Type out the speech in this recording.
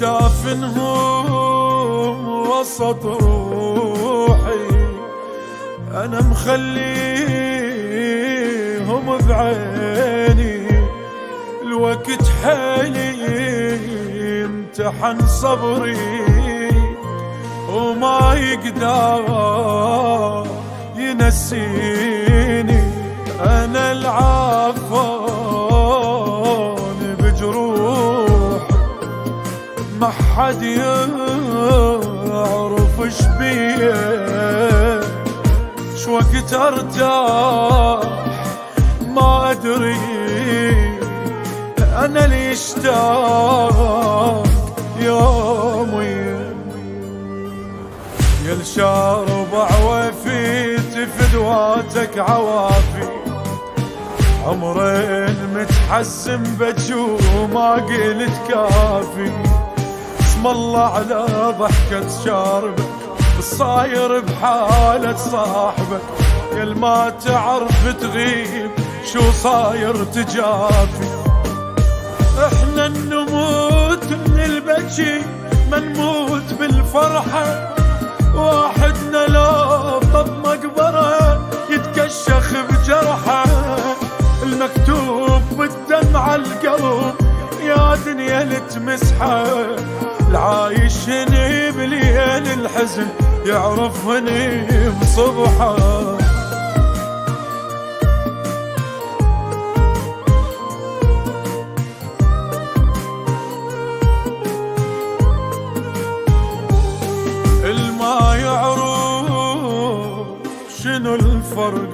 ودافنهم وسط روحي، أنا مخليهم بعيني. الوقت حالي امتحن صبري وما يقدر ينسيني. أنا العافان بجروح ما حد يعرف ايش بيه، شوقت ارتاح ما ادري. انا اللي اشتاق يومي يا الشارب عوافي تفدواتك عوافي. عمرين متحسن بجو ما قلت كافي. اسم الله على ضحكة شاربك الصاير بحالة صاحبك. يا ما تعرف تغيب شو صاير تجافي. احنا نموت من البكي ما نموت بالفرحة. واحدنا لا طب مقبرة يتكشخ بجرحه. المكتوب بالدمع القلب يا دنيا لتمسحه. العايش هني بليل الحزن يعرف هني بصبحه. الما يعرف شنو الفرق